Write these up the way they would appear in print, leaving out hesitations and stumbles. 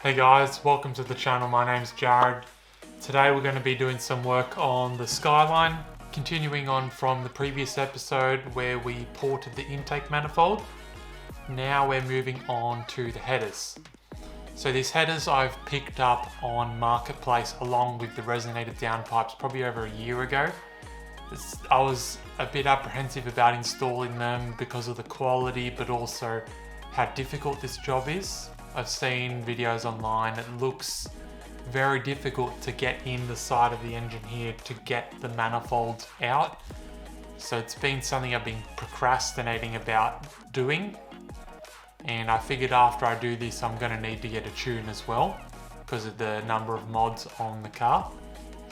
Hey guys, welcome to the channel. My name's Jared. Today we're going to be doing some work on the Skyline, continuing on from the previous episode where we ported the intake manifold. Now we're moving on to the headers. So these headers I've picked up on Marketplace along with the resonated downpipes probably over a year ago. I was a bit apprehensive about installing them because of the quality, but also how difficult this job is. I've seen videos online. It looks very difficult to get in the side of the engine here to get the manifold out. So it's been something I've been procrastinating about doing. And I figured after I do this, I'm going to need to get a tune as well because of the number of mods on the car.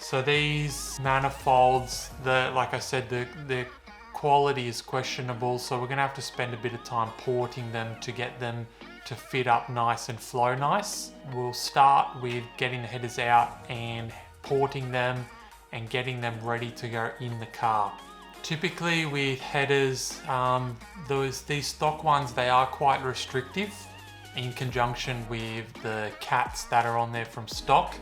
So these manifolds, like I said, the quality is questionable. So we're going to have to spend a bit of time porting them to get them to fit up nice and flow nice. We'll start with getting the headers out and porting them and getting them ready to go in the car. Typically with headers, these stock ones, they are quite restrictive in conjunction with the cats that are on there from stock.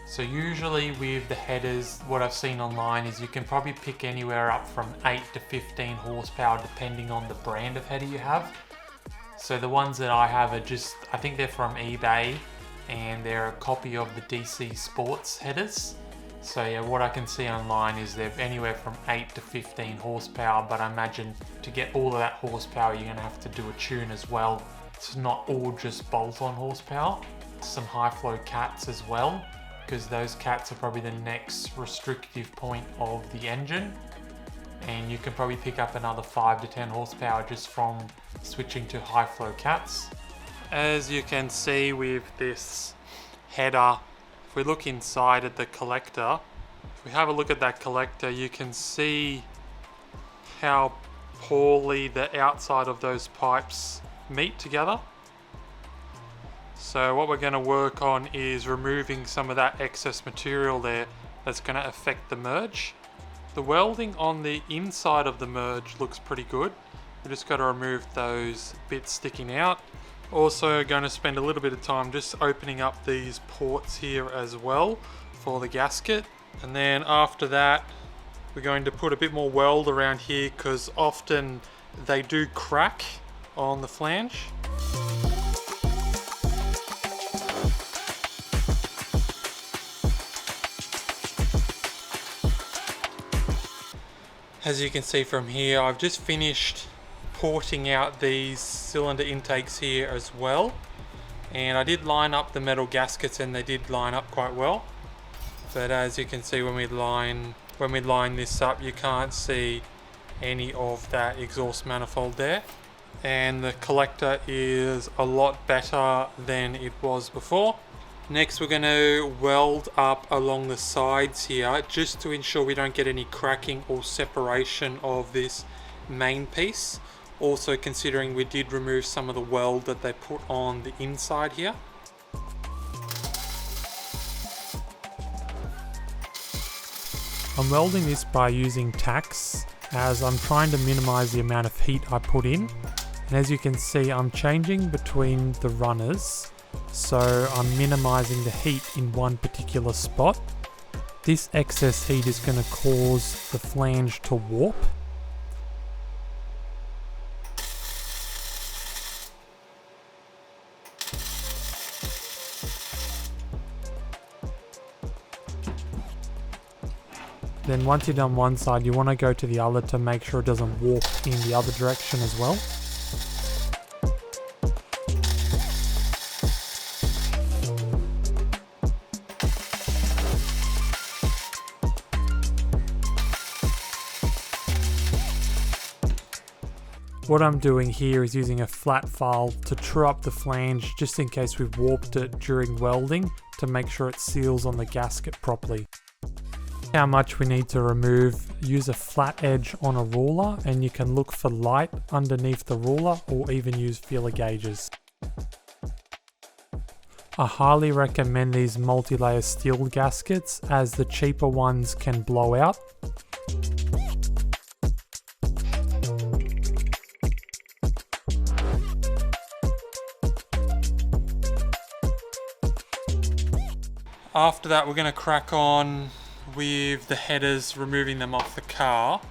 So usually with the headers, what I've seen online is you can probably pick anywhere up from 8 to 15 horsepower depending on the brand of header you have. So the ones that I have are I think they're from eBay and they're a copy of the DC Sports headers. So yeah, what I can see online is they're anywhere from 8 to 15 horsepower, but I imagine to get all of that horsepower, you're gonna have to do a tune as well. It's not all just bolt-on horsepower. Some high flow cats as well, because those cats are probably the next restrictive point of the engine. And you can probably pick up another 5 to 10 horsepower just from switching to high flow cats. As you can see with this header, if we look inside at the collector, if we have a look at that collector, you can see how poorly the outside of those pipes meet together. So what we're going to work on is removing some of that excess material there that's going to affect the merge. The welding on the inside of the merge looks pretty good. We just got to remove those bits sticking out. Also going to spend a little bit of time just opening up these ports here as well for the gasket. And then after that, we're going to put a bit more weld around here because often they do crack on the flange. As you can see from here, I've just finished porting out these cylinder intakes here as well. And I did line up the metal gaskets and they did line up quite well. But as you can see when we line this up, you can't see any of that exhaust manifold there. And the collector is a lot better than it was before. Next we're going to weld up along the sides here just to ensure we don't get any cracking or separation of this main piece. Also considering we did remove some of the weld that they put on the inside here. I'm welding this by using tacks as I'm trying to minimize the amount of heat I put in. And as you can see, I'm changing between the runners. So I'm minimizing the heat in one particular spot. This excess heat is going to cause the flange to warp. Then once you're done one side, you want to go to the other to make sure it doesn't warp in the other direction as well. What I'm doing here is using a flat file to true up the flange just in case we've warped it during welding to make sure it seals on the gasket properly. How much we need to remove, use a flat edge on a ruler and you can look for light underneath the ruler or even use feeler gauges. I highly recommend these multi-layer steel gaskets as the cheaper ones can blow out. After that, we're going to crack on with the headers, removing them off the car.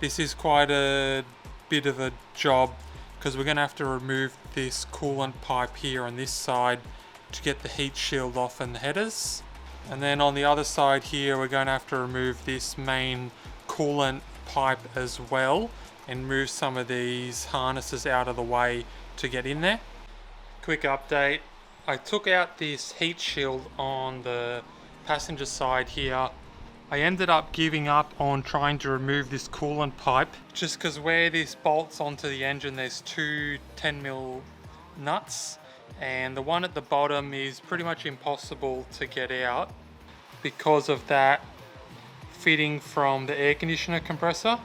This is quite a bit of a job because we're going to have to remove this coolant pipe here on this side to get the heat shield off and the headers. And then on the other side here, we're going to have to remove this main coolant pipe as well and move some of these harnesses out of the way to get in there. Quick update. I took out this heat shield on the passenger side here. I ended up giving up on trying to remove this coolant pipe just because where this bolts onto the engine, there's two 10mm nuts, and the one at the bottom is pretty much impossible to get out because of that fitting from the air conditioner compressor.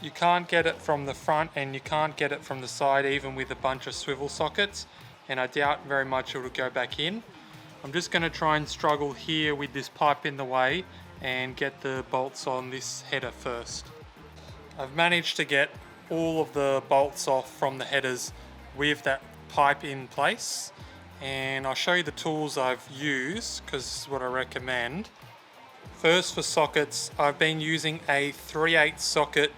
You can't get it from the front and you can't get it from the side, even with a bunch of swivel sockets, and I doubt very much it will go back in. I'm just going to try and struggle here with this pipe in the way and get the bolts on this header first. I've managed to get all of the bolts off from the headers with that pipe in place, and I'll show you the tools I've used because this is what I recommend. First, for sockets, I've been using a 3/8 socket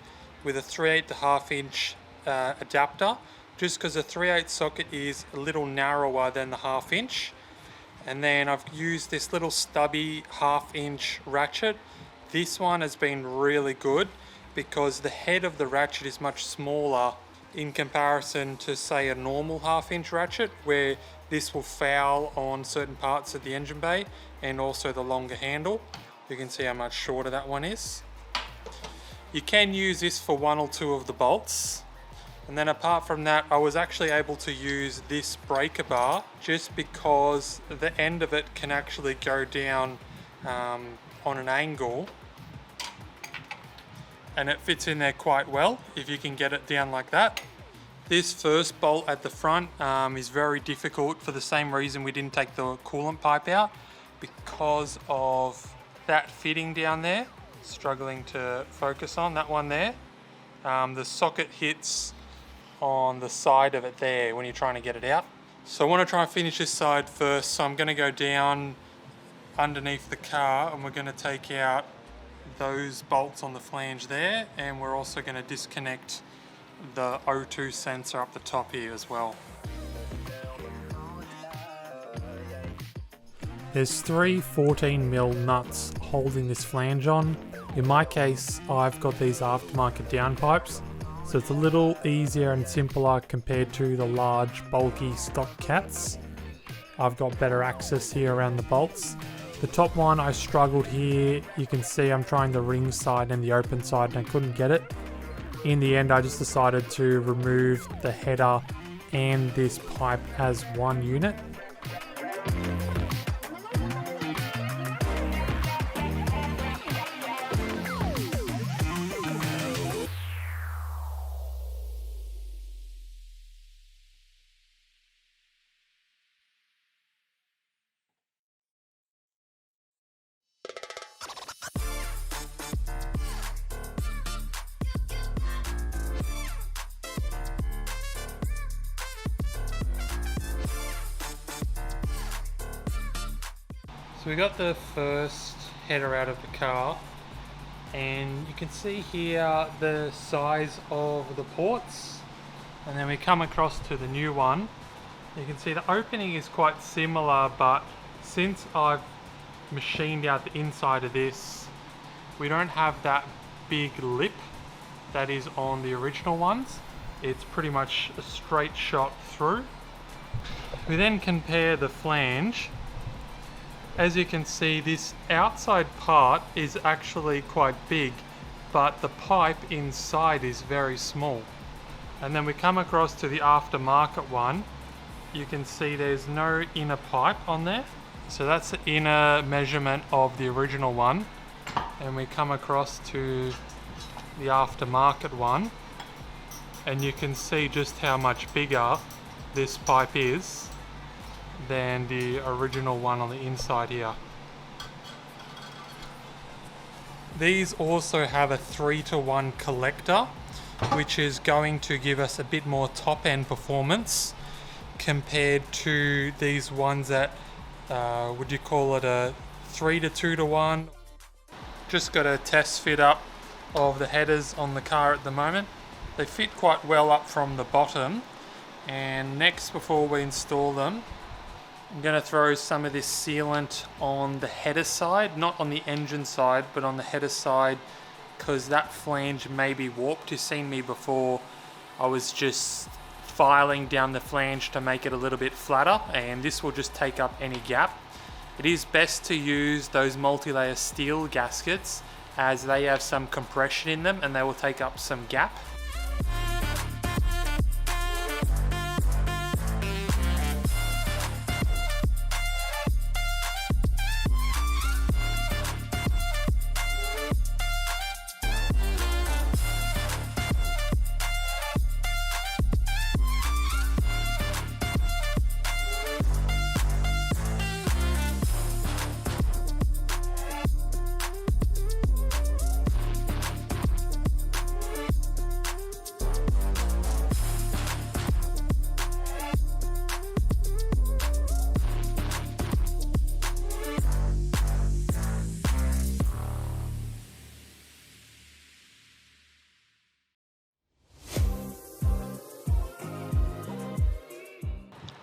with a 3/8.5 inch adapter, just because the 3/8 socket is a little narrower than the 1/2 inch. And then I've used this little stubby 1/2 inch ratchet. This one has been really good because the head of the ratchet is much smaller in comparison to, say, a normal 1/2 inch ratchet, where this will foul on certain parts of the engine bay, and also the longer handle. You can see how much shorter that one is. You can use this for one or two of the bolts. And then apart from that, I was actually able to use this breaker bar just because the end of it can actually go down on an angle, and it fits in there quite well if you can get it down like that. This first bolt at the front is very difficult for the same reason we didn't take the coolant pipe out, because of that fitting down there. Struggling to focus on that one there. The socket hits on the side of it there when you're trying to get it out. So I want to try and finish this side first, so I'm going to go down underneath the car and we're going to take out those bolts on the flange there, and we're also going to disconnect the O2 sensor up the top here as well. There's three 14mm nuts holding this flange on. In my case, I've got these aftermarket downpipes, so it's a little easier and simpler compared to the large, bulky stock cats. I've got better access here around the bolts. The top one, I struggled here. You can see I'm trying the ring side and the open side and I couldn't get it. In the end, I just decided to remove the header and this pipe as one unit. So we got the first header out of the car, and you can see here the size of the ports, and then we come across to the new one. You can see the opening is quite similar, but since I've machined out the inside of this, we don't have that big lip that is on the original ones. It's pretty much a straight shot through. We then compare the flange. As you can see, this outside part is actually quite big, but the pipe inside is very small. And then we come across to the aftermarket one. You can see there's no inner pipe on there. So that's the inner measurement of the original one. And we come across to the aftermarket one, and you can see just how much bigger this pipe is than the original one on the inside here. These also have a 3-to-1 collector, which is going to give us a bit more top end performance compared to these ones that would you call it a 3 to 2 to 1? Just got a test fit up of the headers on the car at the moment. They fit quite well up from the bottom, and next, before we install them, I'm going to throw some of this sealant on the header side, not on the engine side, but on the header side, because that flange may be warped. You've seen me before, I was just filing down the flange to make it a little bit flatter, and this will just take up any gap. It is best to use those multi-layer steel gaskets as they have some compression in them and they will take up some gap.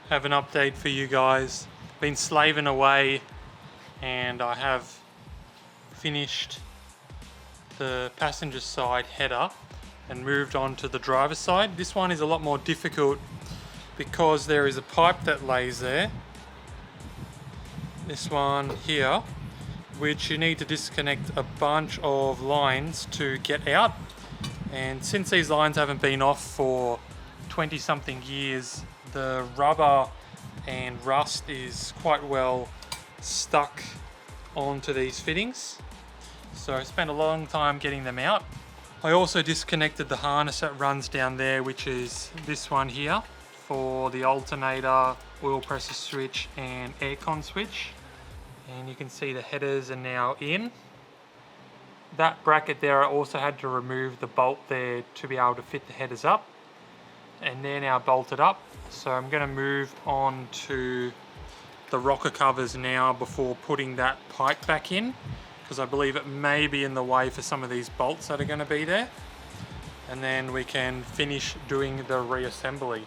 Have an update for you guys. Been slaving away and I have finished the passenger side header and moved on to the driver's side. This one is a lot more difficult because there is a pipe that lays there, this one here, which you need to disconnect a bunch of lines to get out. And since these lines haven't been off for 20 something years, the rubber and rust is quite well stuck onto these fittings. So I spent a long time getting them out. I also disconnected the harness that runs down there, which is this one here for the alternator, oil pressure switch and aircon switch. And you can see the headers are now in. That bracket there, I also had to remove the bolt there to be able to fit the headers up. And they're now bolted up. So I'm going to move on to the rocker covers now before putting that pipe back in, because I believe it may be in the way for some of these bolts that are going to be there. And then we can finish doing the reassembly.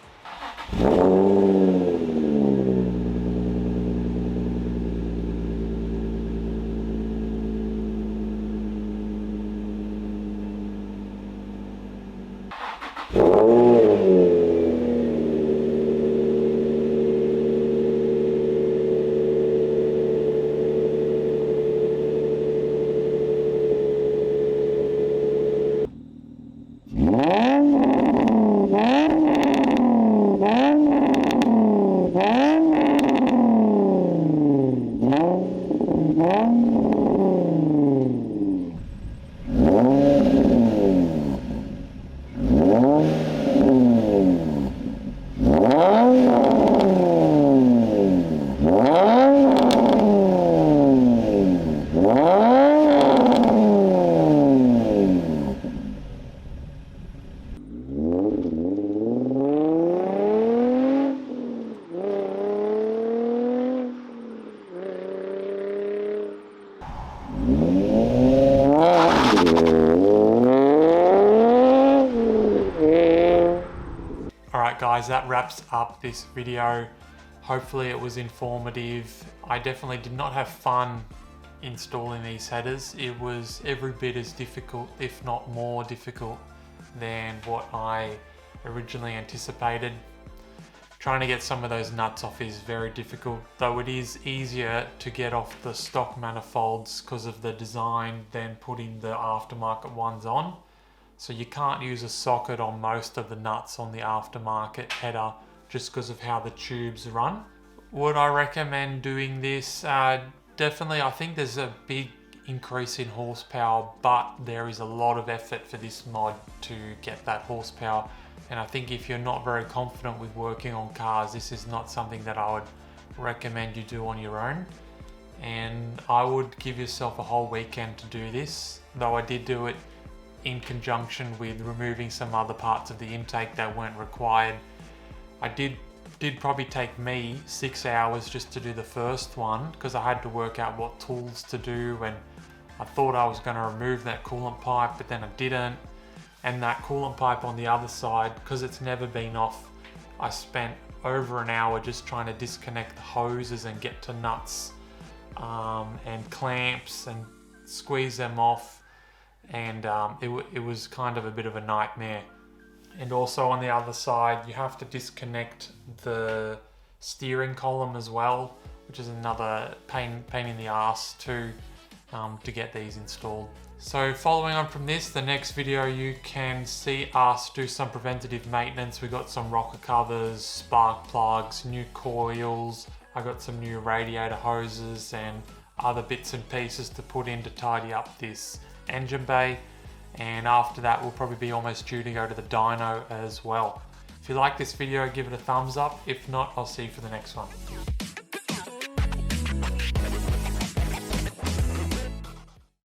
Alright guys, that wraps up this video. Hopefully it was informative. I definitely did not have fun installing these headers. It was every bit as difficult, if not more difficult, than what I originally anticipated. Trying to get some of those nuts off is very difficult, though it is easier to get off the stock manifolds because of the design than putting the aftermarket ones on. So you can't use a socket on most of the nuts on the aftermarket header just because of how the tubes run. Would I recommend doing this? Definitely. I think there's a big increase in horsepower, but there is a lot of effort for this mod to get that horsepower. And I think if you're not very confident with working on cars, this is not something that I would recommend you do on your own. And I would give yourself a whole weekend to do this, though I did do it in conjunction with removing some other parts of the intake that weren't required. I did did probably take me 6 hours just to do the first one because I had to work out what tools to do, and I thought I was going to remove that coolant pipe, but then I didn't. And that coolant pipe on the other side, because it's never been off, I spent over an hour just trying to disconnect the hoses and get to nuts and clamps and squeeze them off, and it was kind of a bit of a nightmare. And also on the other side, you have to disconnect the steering column as well, which is another pain in the ass too, to get these installed. So following on from this, the next video you can see us do some preventative maintenance. We got some rocker covers, spark plugs, new coils. I got some new radiator hoses and other bits and pieces to put in to tidy up this engine bay. And after that, we'll probably be almost due to go to the dyno as well. If you like this video, give it a thumbs up. If not, I'll see you for the next one.